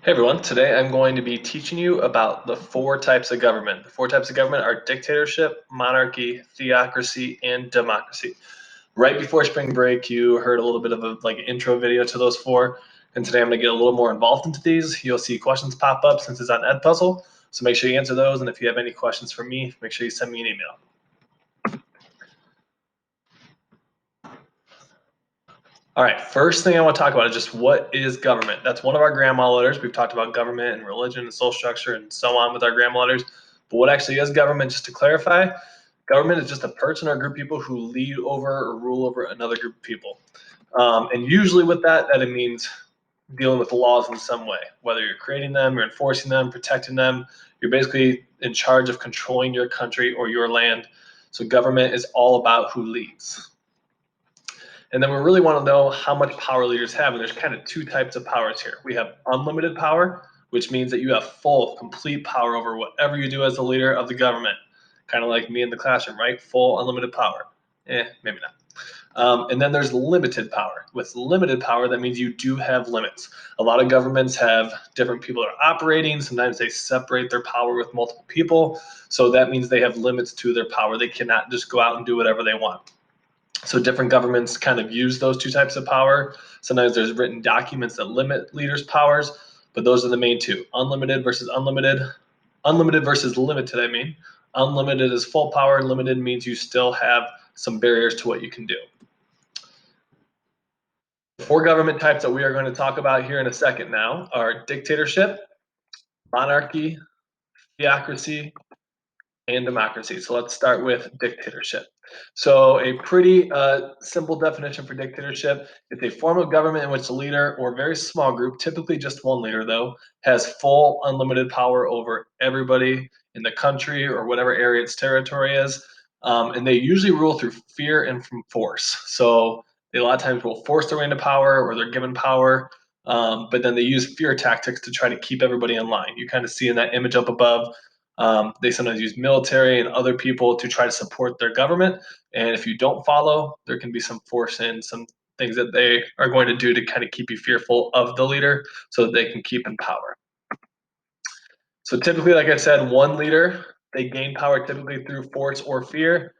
Hey everyone, today I'm going to be teaching you about the four types of government. The four types of government are dictatorship, monarchy, theocracy, and democracy. Right before spring break, you heard a little bit of a intro video to those four, and today I'm going to get a little more involved into these. You'll see questions pop up since it's on Edpuzzle, so make sure you answer those, and if you have any questions for me, make sure you send me an email. All right, first thing I want to talk about is just what is government. That's one of our grandma letters. We've talked about government and religion and social structure and so on with our grandma letters. But what actually is government, just to clarify, government is just a person or group of people who lead over or rule over another group of people. And usually with that it means dealing with the laws in some way, whether you're creating them or enforcing them, protecting them. You're basically in charge of controlling your country or your land. So government is all about who leads. And then we really want to know how much power leaders have. And there's kind of two types of powers here. We have unlimited power, which means that you have full, complete power over whatever you do as the leader of the government. Kind of like me in the classroom, right? Full, unlimited power. Maybe not. And then there's limited power. With limited power, that means you do have limits. A lot of governments have different people that are operating. Sometimes they separate their power with multiple people. So that means they have limits to their power. They cannot just go out and do whatever they want. So different governments kind of use those two types of power. Sometimes there's written documents that limit leaders' powers, but those are the main two: unlimited versus unlimited. Unlimited versus limited, I mean. Unlimited is full power, limited means you still have some barriers to what you can do. The four government types that we are going to talk about here in a second now are dictatorship, monarchy, theocracy, and democracy. So let's start with dictatorship. So a pretty simple definition for dictatorship: it's a form of government in which the leader or a very small group, typically just one leader though, has full unlimited power over everybody in the country or whatever area its territory is. And they usually rule through fear and from force. So they a lot of times will force their way into power or they're given power, but then they use fear tactics to try to keep everybody in line. You kind of see in that image up above. They sometimes use military and other people to try to support their government. And if you don't follow, there can be some force and some things that they are going to do to kind of keep you fearful of the leader so that they can keep in power. So typically, like I said, one leader, they gain power typically through force or fear.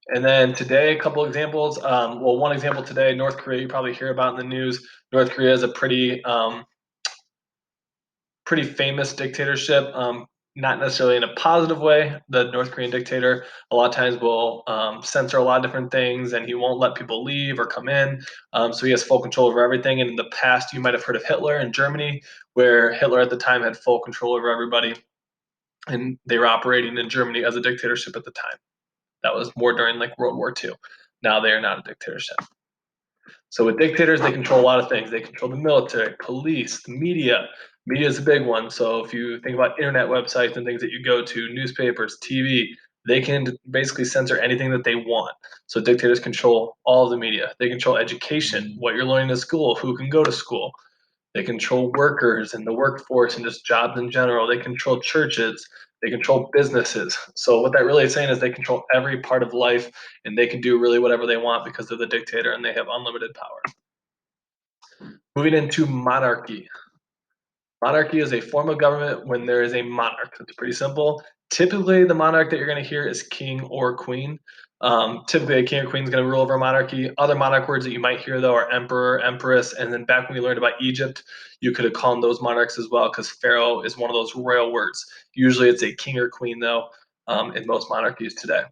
And then today, a couple examples. Well, one example today, North Korea, you probably hear about in the news. North Korea is a pretty famous dictatorship, not necessarily in a positive way. The North Korean dictator a lot of times will censor a lot of different things, and he won't let people leave or come in. So he has full control over everything. And in the past, you might have heard of Hitler in Germany, where Hitler at the time had full control over everybody, and they were operating in Germany as a dictatorship at the time. That was more during like World War II. Now they are not a dictatorship. So with dictators, they control a lot of things. They control the military, police, the media. Media is a big one. So if you think about internet websites and things that you go to, newspapers, TV, they can basically censor anything that they want. So dictators control all of the media. They control education, what you're learning in school, who can go to school. They control workers and the workforce and just jobs in general. They control churches. They control businesses. So what that really is saying is they control every part of life, and they can do really whatever they want because they're the dictator and they have unlimited power. Moving into monarchy. Monarchy is a form of government when there is a monarch. It's pretty simple. Typically, the monarch that you're going to hear is king or queen. Typically, a king or queen is going to rule over a monarchy. Other monarch words that you might hear, though, are emperor, empress. And then back when we learned about Egypt, you could have called those monarchs as well because pharaoh is one of those royal words. Usually, it's a king or queen, though, in most monarchies today.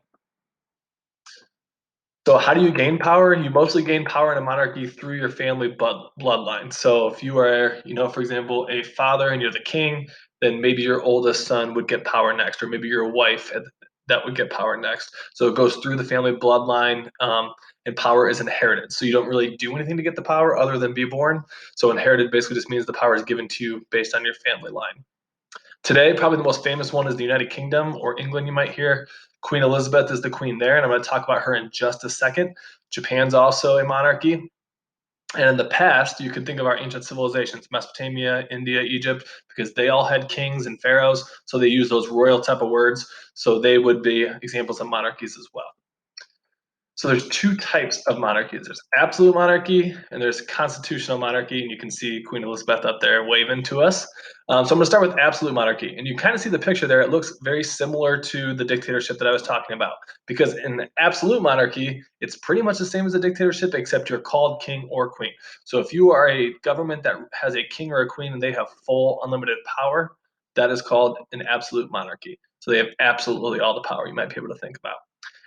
So how do you gain power? You mostly gain power in a monarchy through your family bloodline. So if you are, for example, a father and you're the king, then maybe your oldest son would get power next, or maybe your wife that would get power next. So it goes through the family bloodline, and power is inherited. So you don't really do anything to get the power other than be born. So inherited basically just means the power is given to you based on your family line. Today, probably the most famous one is the United Kingdom or England, you might hear. Queen Elizabeth is the queen there, and I'm going to talk about her in just a second. Japan's also a monarchy. And in the past, you could think of our ancient civilizations, Mesopotamia, India, Egypt, because they all had kings and pharaohs, so they use those royal type of words. So they would be examples of monarchies as well. So there's two types of monarchies. There's absolute monarchy and there's constitutional monarchy, and you can see Queen Elizabeth up there waving to us. So I'm going to start with absolute monarchy, and you kind of see the picture there. It looks very similar to the dictatorship that I was talking about, because in absolute monarchy, it's pretty much the same as a dictatorship, except you're called king or queen. So if you are a government that has a king or a queen and they have full unlimited power, that is called an absolute monarchy. So they have absolutely all the power you might be able to think about.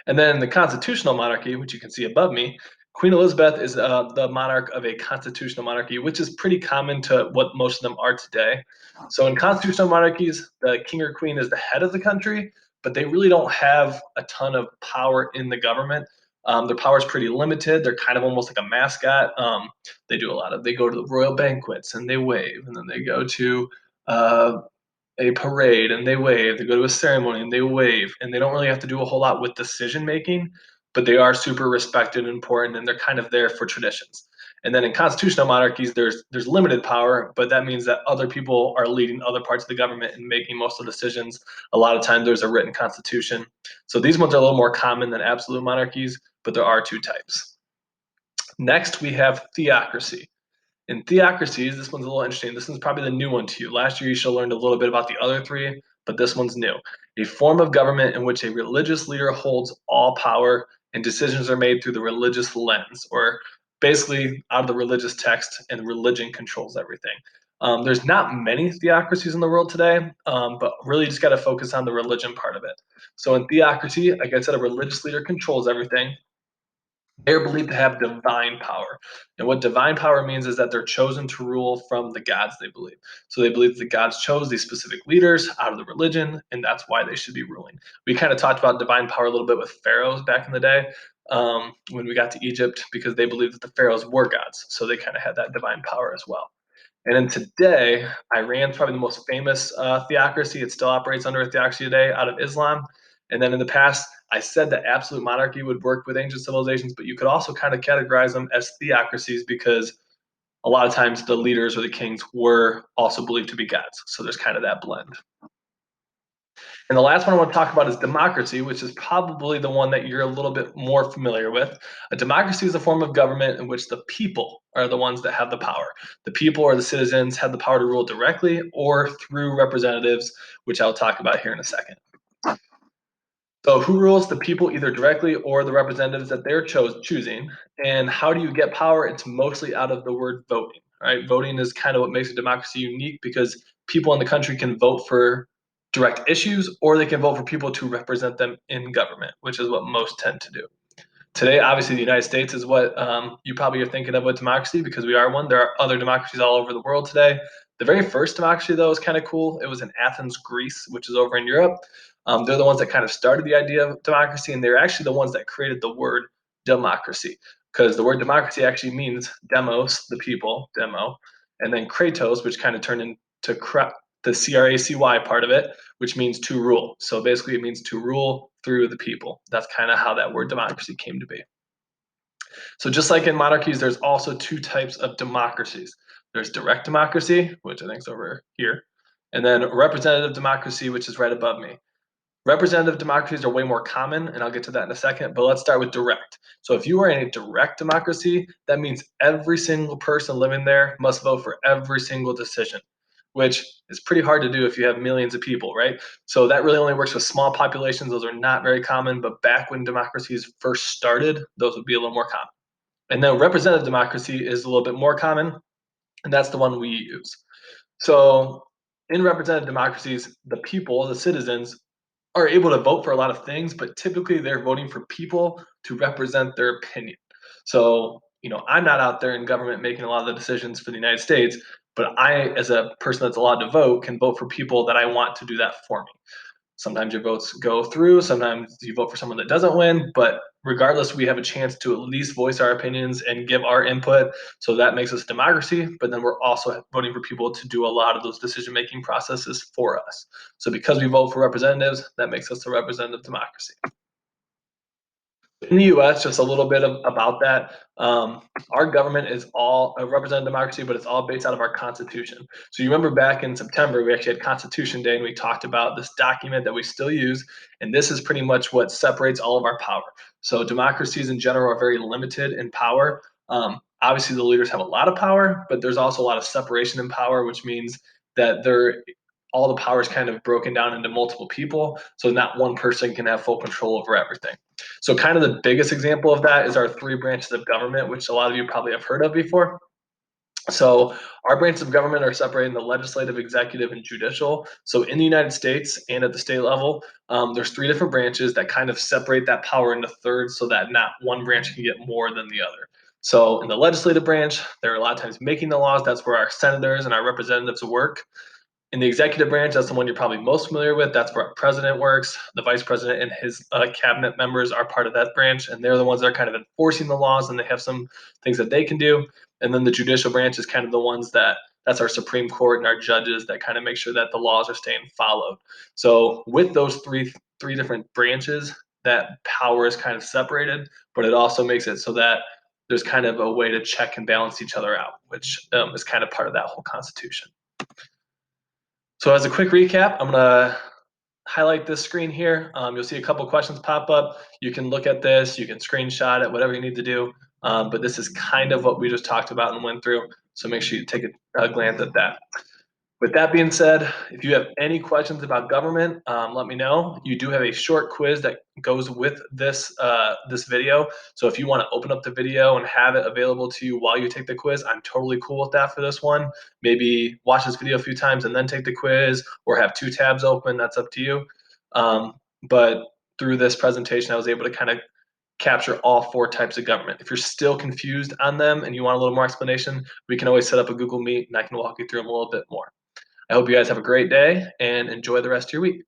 And then the constitutional monarchy, which you can see above me, Queen Elizabeth is the monarch of a constitutional monarchy, which is pretty common to what most of them are today. So in constitutional monarchies, the king or queen is the head of the country, but they really don't have a ton of power in the government. Their power is pretty limited. They're kind of almost like a mascot. They go to the royal banquets and they wave, and then they go to uh, a parade and they wave. They go to a ceremony and they wave, and they don't really have to do a whole lot with decision making, but they are super respected and important, and they're kind of there for traditions. And then in constitutional monarchies, there's limited power, but that means that other people are leading other parts of the government and making most of the decisions. A lot of times there's a written constitution. So these ones are a little more common than absolute monarchies, but there are two types. Next, we have theocracy. In theocracies, this one's a little interesting. This one's probably the new one to you. Last year, you should have learned a little bit about the other three, but this one's new. A form of government in which a religious leader holds all power and decisions are made through the religious lens, or basically out of the religious text, and religion controls everything. There's not many theocracies in the world today, but really just got to focus on the religion part of it. So in theocracy, like I said, a religious leader controls everything. They're believed to have divine power. And what divine power means is that they're chosen to rule from the gods, they believe. So they believe the gods chose these specific leaders out of the religion, and that's why they should be ruling. We kind of talked about divine power a little bit with pharaohs back in the day, when we got to Egypt, because they believed that the pharaohs were gods. So they kind of had that divine power as well. And then today, Iran's probably the most famous theocracy. It still operates under a theocracy today out of Islam. And then in the past, I said that absolute monarchy would work with ancient civilizations, but you could also kind of categorize them as theocracies because a lot of times the leaders or the kings were also believed to be gods. So there's kind of that blend. And the last one I want to talk about is democracy, which is probably the one that you're a little bit more familiar with. A democracy is a form of government in which the people are the ones that have the power. The people or the citizens have the power to rule directly or through representatives, which I'll talk about here in a second. So who rules? The people, either directly or the representatives that they're choosing. And how do you get power? It's mostly out of the word voting. Right? Voting is kind of what makes a democracy unique, because people in the country can vote for direct issues, or they can vote for people to represent them in government, which is what most tend to do. Today, obviously, the United States is what you probably are thinking of with democracy, because we are one. There are other democracies all over the world today. The very first democracy, though, is kind of cool. It was in Athens, Greece, which is over in Europe. They're the ones that kind of started the idea of democracy, and they're actually the ones that created the word democracy, because the word democracy actually means demos, the people, demo, and then kratos, which kind of turned into the CRACY part of it, which means to rule. So basically, it means to rule through the people. That's kind of how that word democracy came to be. So just like in monarchies, there's also two types of democracies. There's direct democracy, which I think is over here, and then representative democracy, which is right above me. Representative democracies are way more common, and I'll get to that in a second, but let's start with direct. So if you are in a direct democracy, that means every single person living there must vote for every single decision, which is pretty hard to do if you have millions of people, right? So that really only works with small populations. Those are not very common, but back when democracies first started, those would be a little more common. And then representative democracy is a little bit more common, and that's the one we use. So in representative democracies, the people, the citizens, are able to vote for a lot of things, but typically they're voting for people to represent their opinion. So, I'm not out there in government making a lot of the decisions for the United States, but I, as a person that's allowed to vote, can vote for people that I want to do that for me. Sometimes your votes go through, sometimes you vote for someone that doesn't win, but regardless, we have a chance to at least voice our opinions and give our input. So that makes us a democracy, but then we're also voting for people to do a lot of those decision-making processes for us. So because we vote for representatives, that makes us a representative democracy. In the US, just a little bit about that. Our government is all a representative democracy, but it's all based out of our Constitution. So you remember back in September, we actually had Constitution Day, and we talked about this document that we still use, and this is pretty much what separates all of our power. So democracies in general are very limited in power. Obviously, the leaders have a lot of power, but there's also a lot of separation in power, which means that all the power is kind of broken down into multiple people. So not one person can have full control over everything. So kind of the biggest example of that is our three branches of government, which a lot of you probably have heard of before. So our branches of government are separated into legislative, executive, and judicial. So in the United States and at the state level, there's three different branches that kind of separate that power into thirds so that not one branch can get more than the other. So in the legislative branch, they're a lot of times making the laws. That's where our senators and our representatives work. In the executive branch, that's the one you're probably most familiar with. That's where our president works. The vice president and his cabinet members are part of that branch, and they're the ones that are kind of enforcing the laws, and they have some things that they can do. And then the judicial branch is kind of the ones that's our Supreme Court and our judges that kind of make sure that the laws are staying followed. So with those three different branches, that power is kind of separated, but it also makes it so that there's kind of a way to check and balance each other out, which is kind of part of that whole Constitution. So as a quick recap, I'm gonna highlight this screen here. You'll see a couple questions pop up. You can look at this, you can screenshot it, whatever you need to do. But this is kind of what we just talked about and went through. So make sure you take a glance at that. With that being said, if you have any questions about government, let me know. You do have a short quiz that goes with this video. So if you want to open up the video and have it available to you while you take the quiz, I'm totally cool with that for this one. Maybe watch this video a few times and then take the quiz, or have two tabs open. That's up to you. But through this presentation, I was able to kind of capture all four types of government. If you're still confused on them and you want a little more explanation, we can always set up a Google Meet and I can walk you through them a little bit more. I hope you guys have a great day and enjoy the rest of your week.